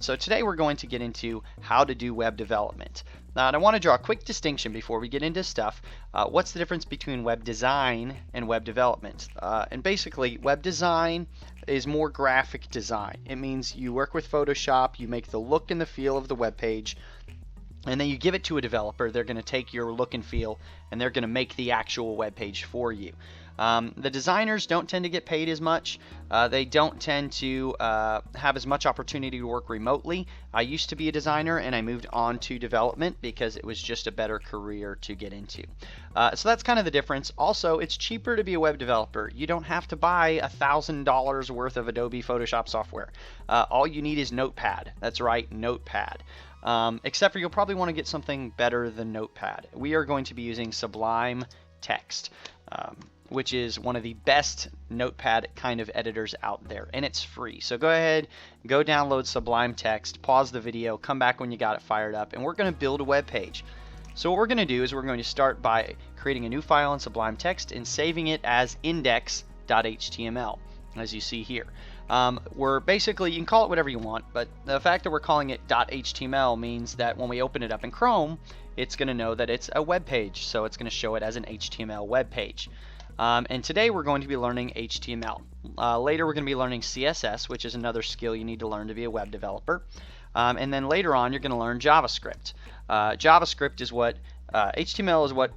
So today we're going to get into how to do web development. Now, and I want to draw a quick distinction before we get into stuff. What's the difference between web design and web development? And basically, web design is more graphic design. It means you work with Photoshop, you make the look and the feel of the web page, and then you give it to a developer. They're going to take your look and feel and they're going to make the actual web page for you. The designers don't tend to get paid as much. They don't tend to have as much opportunity to work remotely. I used to be a designer and I moved on to development because it was just a better career to get into. So that's kind of the difference. Also, it's cheaper to be a web developer. You don't have to buy $1,000 worth of Adobe Photoshop software. All you need is Notepad. That's right, Notepad. Except for you'll probably want to get something better than Notepad. We are going to be using Sublime Text, which is one of the best Notepad kind of editors out there, and it's free. So go ahead, go download Sublime Text, pause the video, come back when you got it fired up, and we're going to build a web page. So what we're going to do is we're going to start by creating a new file in Sublime Text and saving it as index.html, as you see here. We're basically, you can call it whatever you want, but the fact that we're calling it .html means that when we open it up in Chrome, it's going to know that it's a web page, so it's going to show it as an HTML web page. And today we're going to be learning HTML. Later we're going to be learning CSS, which is another skill you need to learn to be a web developer. And then later on you're going to learn JavaScript. JavaScript is what, HTML is what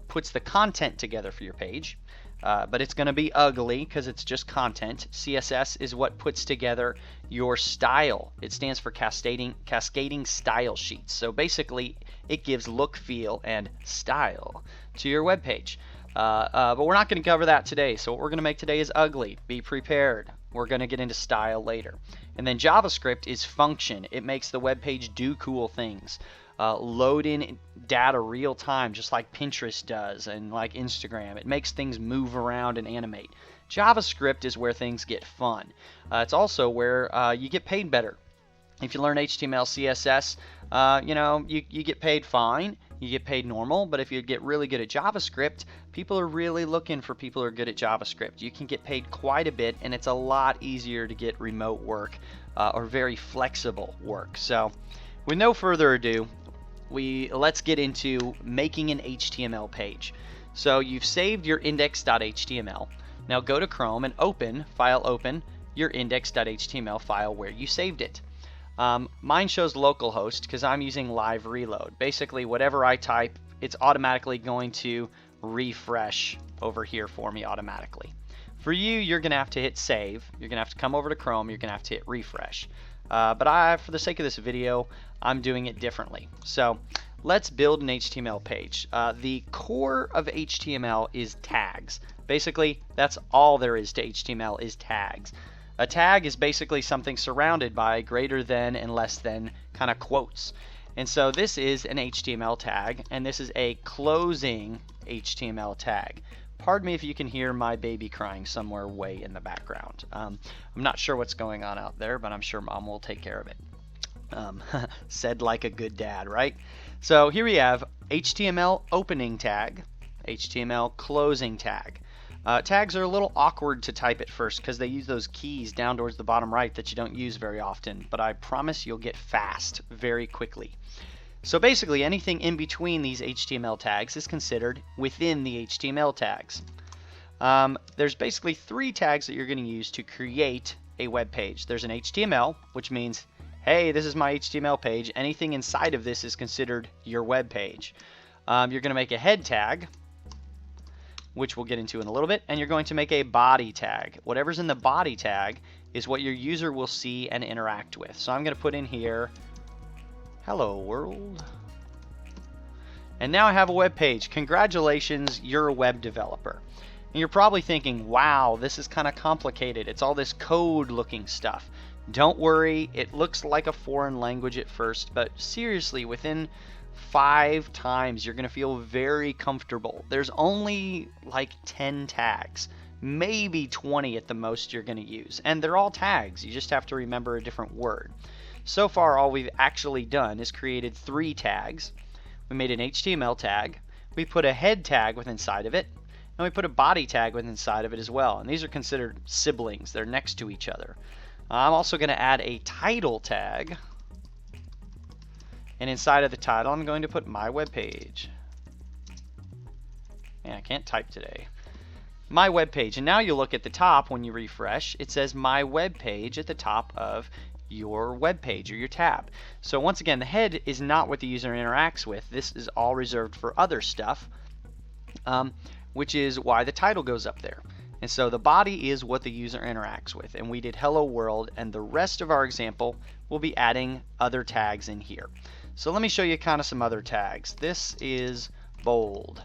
puts the content together for your page. But it's going to be ugly because it's just content. CSS is what puts together your style. It stands for cascading style sheets. So basically it gives look, feel, and style to your web page. But we're not going to cover that today. So what we're going to make today is ugly. Be prepared. We're going to get into style later. And then JavaScript is function. It makes the web page do cool things. Load in data real time, just like Pinterest does and like Instagram. It makes things move around and animate. JavaScript is where things get fun. It's also where you get paid better. If you learn HTML, CSS, you get paid fine. You get paid normal, but if you get really good at JavaScript, people are really looking for people who are good at JavaScript. You can get paid quite a bit, and it's a lot easier to get remote work or very flexible work. So with no further ado, let's get into making an HTML page. So you've saved your index.html. Now go to Chrome and open your index.html file where you saved it. Mine shows localhost because I'm using live reload. Basically, whatever I type, it's automatically going to refresh over here for me automatically. For you, you're going to have to hit save. You're going to have to come over to Chrome. You're going to have to hit refresh. But for the sake of this video, I'm doing it differently. So let's build an HTML page. The core of HTML is tags. Basically, that's all there is to HTML is tags. A tag is basically something surrounded by greater than and less than kind of quotes. And so this is an HTML tag, and this is a closing HTML tag. Pardon me if you can hear my baby crying somewhere way in the background. I'm not sure what's going on out there, but I'm sure Mom will take care of it. Said like a good dad, right? So here we have HTML opening tag, HTML closing tag. Tags are a little awkward to type at first because they use those keys down towards the bottom right that you don't use very often, but I promise you'll get fast very quickly. So basically anything in between these HTML tags is considered within the HTML tags. There's basically 3 tags that you're going to use to create a web page. There's an HTML, which means, hey, this is my HTML page. Anything inside of this is considered your web page. You're going to make a head tag, which we'll get into in a little bit, and you're going to make a body tag. Whatever's in the body tag is what your user will see and interact with. So I'm going to put in here, hello world. And now I have a web page. Congratulations, you're a web developer. And you're probably thinking, wow, this is kind of complicated. It's all this code looking stuff. Don't worry, it looks like a foreign language at first, but seriously, within 5 times you're going to feel very comfortable. There's only like 10 tags, maybe 20 at the most you're going to use, and they're all tags. You just have to remember a different word. So far all we've actually done is created 3 tags. We made an HTML tag, we put a head tag with inside of it, and we put a body tag with inside of it as well, and these are considered siblings. They're next to each other. I'm also going to add a title tag And inside of the title, I'm going to put my web page. Yeah, I can't type today. My web page. And now you look at the top when you refresh, it says my web page at the top of your web page or your tab. So once again, the head is not what the user interacts with. This is all reserved for other stuff, which is why the title goes up there. And so the body is what the user interacts with. And we did hello world, and the rest of our example will be adding other tags in here. So let me show you kind of some other tags. This is bold.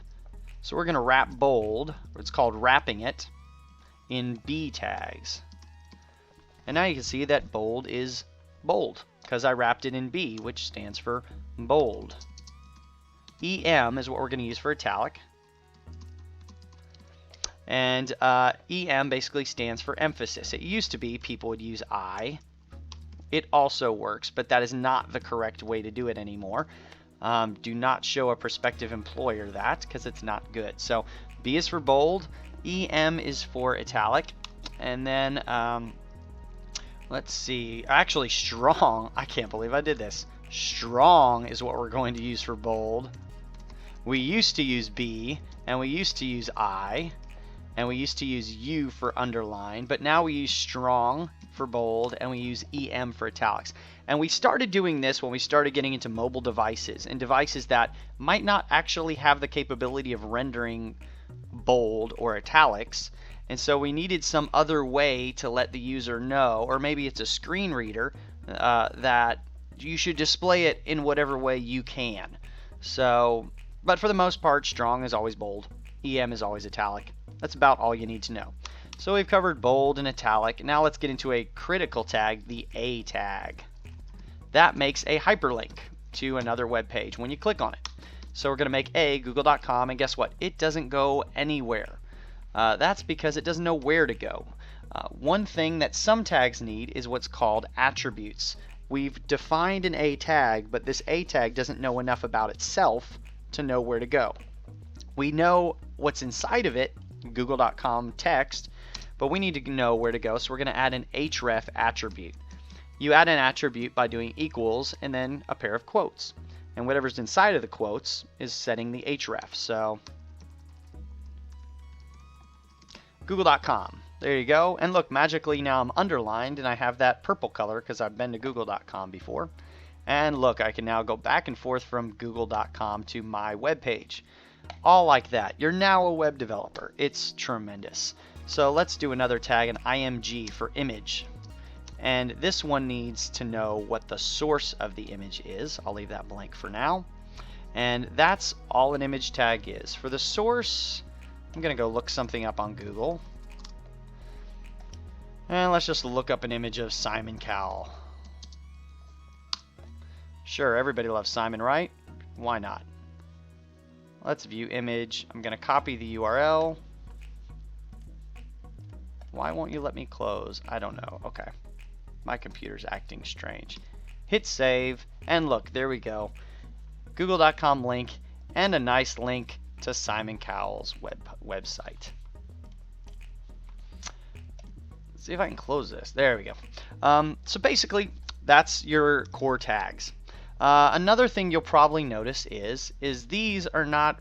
So we're going to wrap bold, or it's called wrapping it, in B tags. And now you can see that bold is bold because I wrapped it in B, which stands for bold. EM is what we're going to use for italic. And EM basically stands for emphasis. It used to be people would use I. It also works, but that is not the correct way to do it anymore. Do not show a prospective employer that, because it's not good. So B is for bold, EM is for italic, and then let's see, actually strong, I can't believe I did this. Strong is what we're going to use for bold. We used to use B, and we used to use I, and we used to use U for underline, but now we use strong for bold, and we use EM for italics. And we started doing this when we started getting into mobile devices, and devices that might not actually have the capability of rendering bold or italics. And so we needed some other way to let the user know, or maybe it's a screen reader, that you should display it in whatever way you can. So, but for the most part, strong is always bold, EM is always italic. That's about all you need to know. So we've covered bold and italic. Now let's get into a critical tag, the A tag. That makes a hyperlink to another web page when you click on it. So we're going to make A, google.com, and guess what? It doesn't go anywhere. That's because it doesn't know where to go. One thing that some tags need is what's called attributes. We've defined an A tag, but this A tag doesn't know enough about itself to know where to go. We know what's inside of it, google.com text, but we need to know where to go, so we're going to add an Href attribute. You add an attribute by doing equals and then a pair of quotes. And whatever's inside of the quotes is setting the href. So google.com. There you go. And look, magically now I'm underlined and I have that purple color because I've been to google.com before. And look, I can now go back and forth from google.com to my web page. All like that. You're now a web developer. It's tremendous. So let's do another tag, an img for image. And this one needs to know what the source of the image is. I'll leave that blank for now. And that's all an image tag is. For the source, I'm going to go look something up on Google. And let's just look up an image of Simon Cowell. Sure, everybody loves Simon, right? Why not? Let's view image. I'm going to copy the URL. Why won't you let me close? I don't know. Okay. My computer's acting strange. Hit save, and look, there we go. Google.com link, and a nice link to Simon Cowell's website. Let's see if I can close this. There we go. So basically, that's your core tags. Another thing you'll probably notice is these are not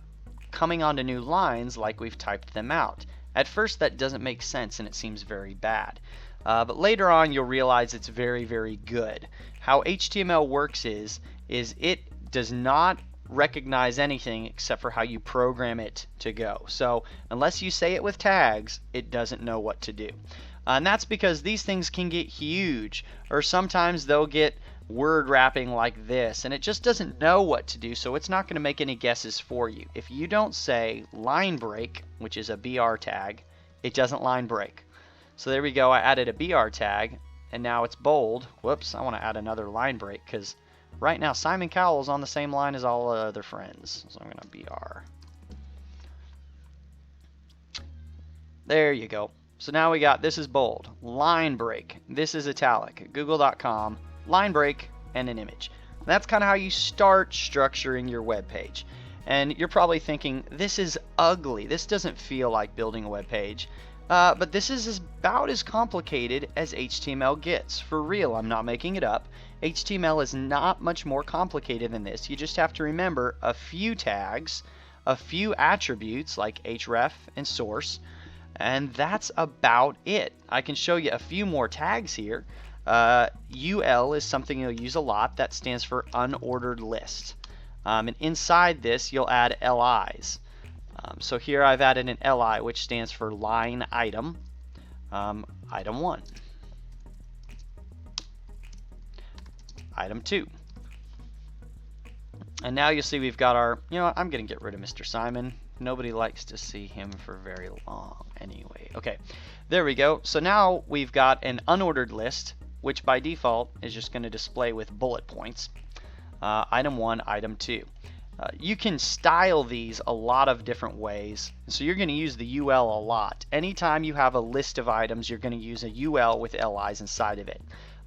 coming onto new lines like we've typed them out. At first, that doesn't make sense, and it seems very bad. But later on, you'll realize it's very, very good. How HTML works is it does not recognize anything except for how you program it to go. So unless you say it with tags, it doesn't know what to do. And that's because these things can get huge, or sometimes they'll get word wrapping like this, and it just doesn't know what to do, so it's not going to make any guesses for you. If you don't say line break, which is a BR tag, it doesn't line break. So there we go, I added a BR tag, and now it's bold. Whoops, I want to add another line break, because right now Simon Cowell's on the same line as all other friends. So I'm going to BR. There you go. So now we got, this is bold, line break, this is italic, google.com, line break, and an image. That's kind of how you start structuring your web page. And you're probably thinking, this is ugly. This doesn't feel like building a web page. But this is about as complicated as HTML gets. For real, I'm not making it up. HTML is not much more complicated than this. You just have to remember a few tags, a few attributes like href and source, and that's about it. I can show you a few more tags here. UL is something you'll use a lot. That stands for unordered list. And inside this, you'll add LIs. So here I've added an LI, which stands for line item, item 1, item 2. And now you'll see we've got our, I'm going to get rid of Mr. Simon. Nobody likes to see him for very long anyway. Okay, there we go. So now we've got an unordered list, which by default is just going to display with bullet points. Item 1, item 2. You can style these a lot of different ways, so you're going to use the UL a lot. Anytime you have a list of items, you're going to use a UL with LIs inside of it.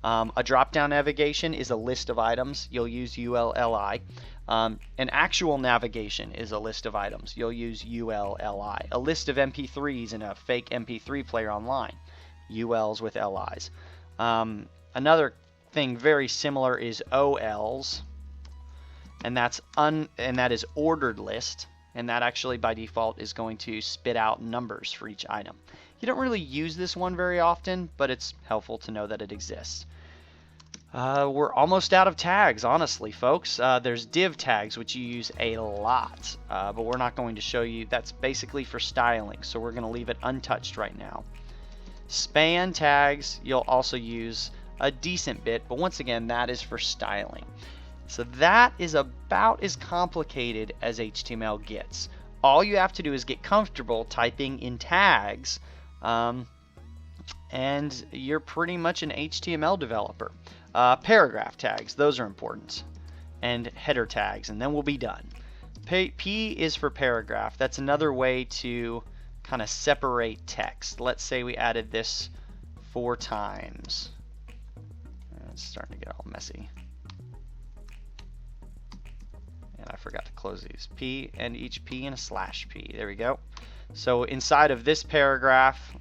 A drop-down navigation is a list of items. You'll use UL-LI. An actual navigation is a list of items. You'll use UL-LI. A list of MP3s in a fake MP3 player online. ULs with LIs. Another thing very similar is OLs. And that is ordered list, and that actually by default is going to spit out numbers for each item. You don't really use this one very often, but it's helpful to know that it exists. We're almost out of tags, honestly, folks. There's div tags, which you use a lot, but we're not going to show you. That's basically for styling, so we're going to leave it untouched right now. Span tags, you'll also use a decent bit, but once again, that is for styling. So that is about as complicated as HTML gets. All you have to do is get comfortable typing in tags, and you're pretty much an HTML developer. Paragraph tags, those are important, and header tags, and then we'll be done. P is for paragraph. That's another way to kind of separate text. Let's say we added this 4 times. It's starting to get all messy. And I forgot to close these. P and each P and a slash P. There we go. So inside of this paragraph,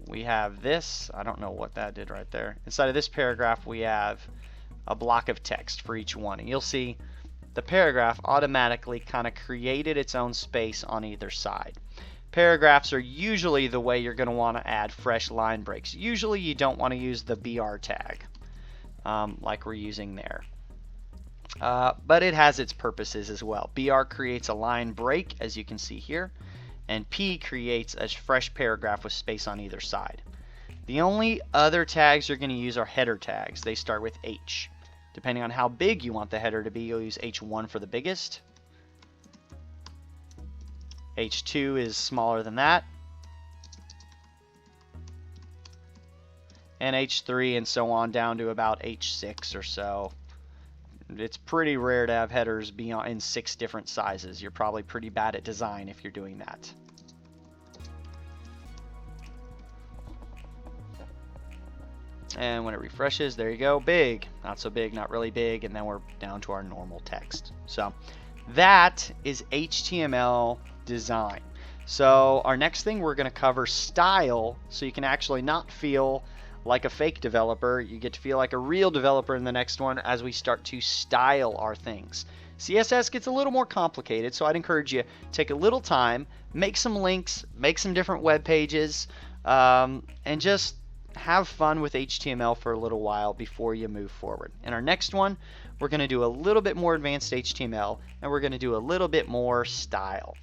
we have this. I don't know what that did right there. Inside of this paragraph, we have a block of text for each one. And you'll see the paragraph automatically kind of created its own space on either side. Paragraphs are usually the way you're going to want to add fresh line breaks. Usually you don't want to use the BR tag like we're using there. But it has its purposes as well. BR creates a line break, as you can see here, and P creates a fresh paragraph with space on either side. The only other tags you're going to use are header tags. They start with H. Depending on how big you want the header to be, you'll use H1 for the biggest. H2 is smaller than that. And H3 and so on down to about H6 or so. It's pretty rare to have headers be in 6 different sizes. You're probably pretty bad at design if you're doing that. And when it refreshes, there you go, big, not so big, not really big, and then we're down to our normal text. So that is HTML design. So our next thing, we're going to cover style, so you can actually not feel like a fake developer. You get to feel like a real developer in the next one as we start to style our things. CSS gets a little more complicated, so I'd encourage you to take a little time, make some links, make some different web pages, and just have fun with HTML for a little while before you move forward. In our next one, we're going to do a little bit more advanced HTML, and we're going to do a little bit more style.